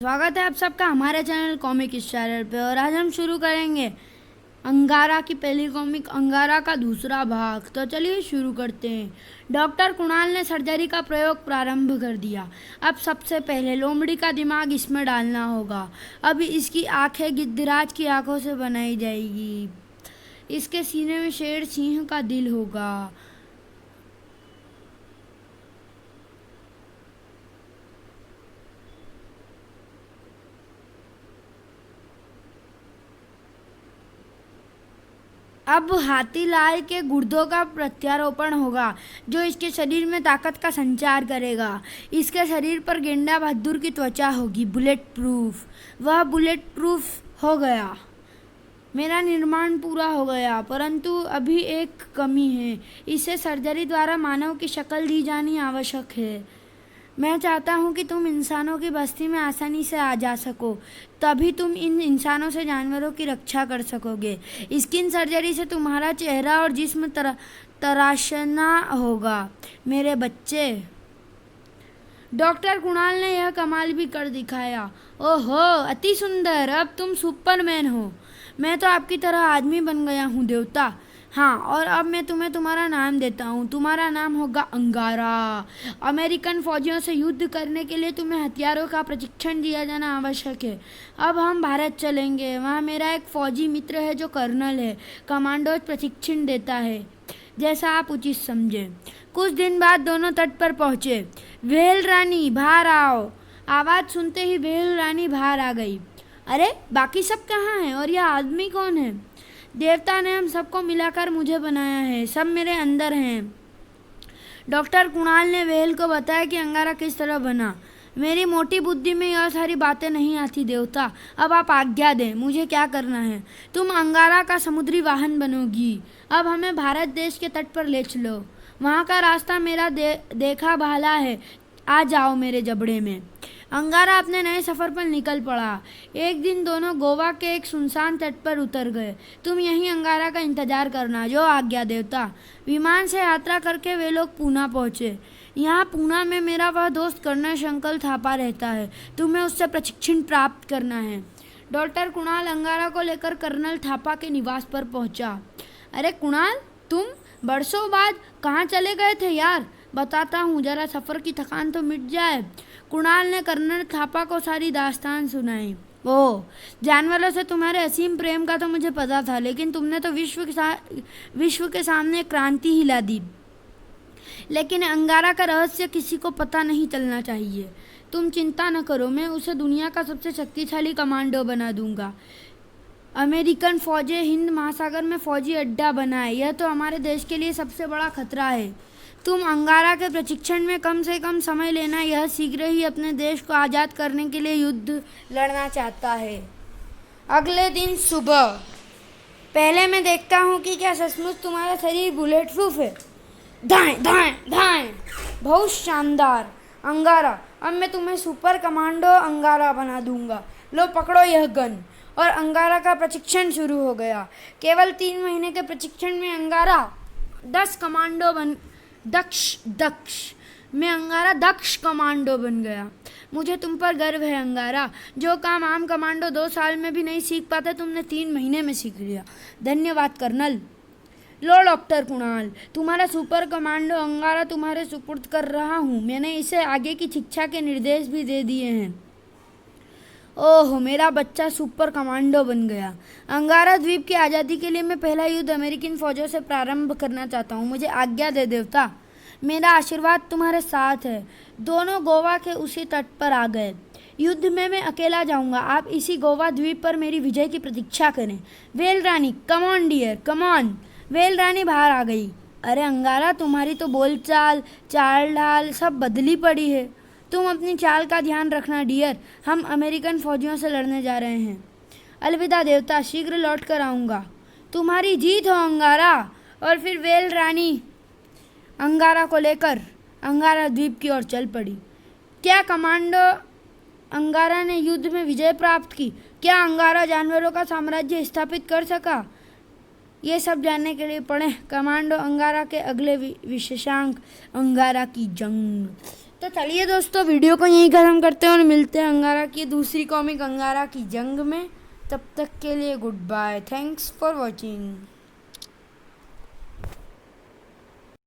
स्वागत है आप सबका हमारे चैनल कॉमिक स्टारर पे। और आज हम शुरू करेंगे अंगारा की पहली कॉमिक अंगारा का दूसरा भाग। तो चलिए शुरू करते हैं। डॉक्टर कुणाल ने सर्जरी का प्रयोग प्रारंभ कर दिया। अब सबसे पहले लोमड़ी का दिमाग इसमें डालना होगा। अब इसकी आंखें गिद्धराज की आंखों से बनाई जाएगी। इसके सीने में शेर सिंह का दिल होगा। अब हाथीलाल के गुर्दों का प्रत्यारोपण होगा जो इसके शरीर में ताकत का संचार करेगा। इसके शरीर पर गेंडा बहादुर की त्वचा होगी, बुलेट प्रूफ। वह बुलेट प्रूफ हो गया। मेरा निर्माण पूरा हो गया, परंतु अभी एक कमी है। इसे सर्जरी द्वारा मानव की शक्ल दी जानी आवश्यक है। मैं चाहता हूँ कि तुम इंसानों की बस्ती में आसानी से आ जा सको, तभी तुम इन इंसानों से जानवरों की रक्षा कर सकोगे। स्किन सर्जरी से तुम्हारा चेहरा और जिस्म तराशना होगा मेरे बच्चे। डॉक्टर कुणाल ने यह कमाल भी कर दिखाया। ओहो, अति सुंदर। अब तुम सुपरमैन हो। मैं तो आपकी तरह आदमी बन गया हूँ देवता। हाँ, और अब मैं तुम्हें तुम्हारा नाम देता हूँ। तुम्हारा नाम होगा अंगारा। अमेरिकन फौजियों से युद्ध करने के लिए तुम्हें हथियारों का प्रशिक्षण दिया जाना आवश्यक है। अब हम भारत चलेंगे। वहाँ मेरा एक फौजी मित्र है जो कर्नल है, कमांडोज प्रशिक्षण देता है, जैसा आप उचित समझे। कुछ दिन बाद दोनों तट पर पहुँचे। व्हेल रानी बाहर आओ। आवाज़ सुनते ही व्हेल रानी बाहर आ गई। अरे, बाकी सब कहाँ हैं और यह आदमी कौन है? देवता ने हम सबको मिलाकर मुझे बनाया है। सब मेरे अंदर हैं। डॉक्टर कुणाल ने व्हेल को बताया कि अंगारा किस तरह बना। मेरी मोटी बुद्धि में यह सारी बातें नहीं आती देवता। अब आप आज्ञा दें, मुझे क्या करना है? तुम अंगारा का समुद्री वाहन बनोगी। अब हमें भारत देश के तट पर ले चलो। वहाँ का रास्ता मेरा देखा भाला है। आ जाओ मेरे जबड़े में। अंगारा अपने नए सफ़र पर निकल पड़ा। एक दिन दोनों गोवा के एक सुनसान तट पर उतर गए। तुम यहीं अंगारा का इंतजार करना, जो आज्ञा देवता। विमान से यात्रा करके वे लोग पूना पहुँचे। यहाँ पूना में मेरा वह दोस्त कर्नल शंकर थापा रहता है। तुम्हें उससे प्रशिक्षण प्राप्त करना है। डॉक्टर कुणाल अंगारा को लेकर कर्नल थापा के निवास पर पहुँचा। अरे कुणाल, तुम बरसों बाद कहाँ चले गए थे यार? बताता हूँ, जरा सफ़र की थकान तो मिट जाए। कुणाल ने कर्नल थापा को सारी दास्तान सुनाई। ओह, जानवरों से तुम्हारे असीम प्रेम का तो मुझे पता था, लेकिन तुमने तो विश्व के सामने क्रांति हिला दी। लेकिन अंगारा का रहस्य किसी को पता नहीं चलना चाहिए। तुम चिंता न करो, मैं उसे दुनिया का सबसे शक्तिशाली कमांडो बना दूंगा। अमेरिकन फौजें हिंद महासागर में फौजी अड्डा बनाए। यह तो हमारे देश के लिए सबसे बड़ा खतरा है। तुम अंगारा के प्रशिक्षण में कम से कम समय लेना। यह शीघ्र ही अपने देश को आज़ाद करने के लिए युद्ध लड़ना चाहता है। अगले दिन सुबह। पहले मैं देखता हूँ कि क्या सचमुच तुम्हारा शरीर बुलेट प्रूफ है। धाएं धाएं धाएं। बहुत शानदार अंगारा। अब मैं तुम्हें सुपर कमांडो अंगारा बना दूंगा। लो पकड़ो यह गन। और अंगारा का प्रशिक्षण शुरू हो गया। केवल 3 महीने के प्रशिक्षण में अंगारा 10 कमांडो मैं अंगारा दक्ष कमांडो बन गया। मुझे तुम पर गर्व है अंगारा। जो काम आम कमांडो 2 साल में भी नहीं सीख पाते, तुमने 3 महीने में सीख लिया। धन्यवाद कर्नल। लो डॉक्टर कुणाल, तुम्हारा सुपर कमांडो अंगारा तुम्हारे सुपुर्द कर रहा हूँ। मैंने इसे आगे की शिक्षा के निर्देश भी दे दिए हैं। ओह, मेरा बच्चा सुपर कमांडो बन गया। अंगारा द्वीप की आज़ादी के लिए मैं पहला युद्ध अमेरिकन फौजों से प्रारंभ करना चाहता हूँ। मुझे आज्ञा दे देवता। मेरा आशीर्वाद तुम्हारे साथ है। दोनों गोवा के उसी तट पर आ गए। युद्ध में मैं अकेला जाऊंगा। आप इसी गोवा द्वीप पर मेरी विजय की प्रतीक्षा करें। व्हेल रानी, come on dear, come on. Whale रानी बाहर आ गई। अरे अंगारा, तुम्हारी तो बोलचाल, चाल ढाल सब बदली पड़ी है। तुम अपनी चाल का ध्यान रखना डियर। हम अमेरिकन फौजियों से लड़ने जा रहे हैं। अलविदा देवता, शीघ्र लौट कर आऊँगा। तुम्हारी जीत हो अंगारा। और फिर व्हेल रानी अंगारा को लेकर अंगारा द्वीप की ओर चल पड़ी। क्या कमांडो अंगारा ने युद्ध में विजय प्राप्त की? क्या अंगारा जानवरों का साम्राज्य स्थापित कर सका? ये सब जानने के लिए पढ़ें कमांडो अंगारा के अगले विशेषांक, अंगारा की जंग। तो चलिए दोस्तों, वीडियो को यहीं ख़त्म करते हैं और मिलते हैं अंगारा की दूसरी कॉमिक अंगारा की जंग में। तब तक के लिए goodbye, thanks for watching.